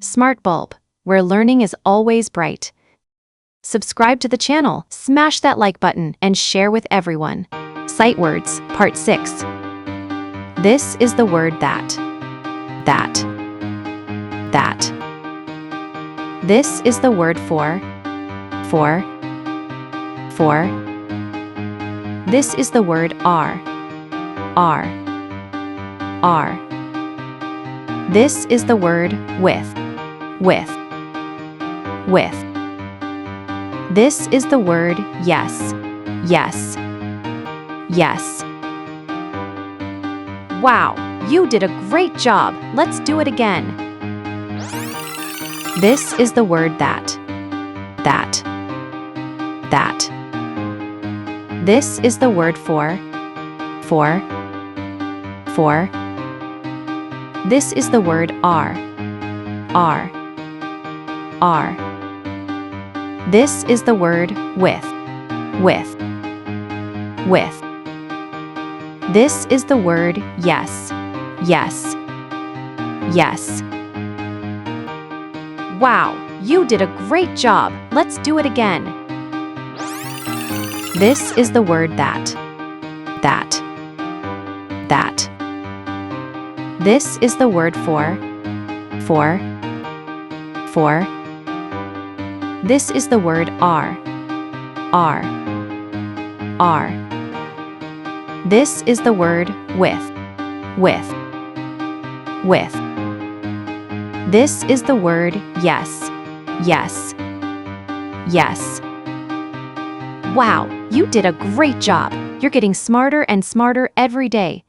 Smart Bulb, where learning is always bright. Subscribe to the channel, smash that like button, and share with everyone. Sight words, part 6. This is the word that. That. This is the word for. This is the word are. This is the word with. This is the word yes. Wow, you did a great job. Let's do it again. This is the word that. This is the word for. This is the word are. This is the word with. This is the word yes. Wow, you did a great job. Let's do it again. This is the word that. This is the word for. This is the word are. This is the word with. This is the word yes. Wow, you did a great job. You're getting smarter and smarter every day.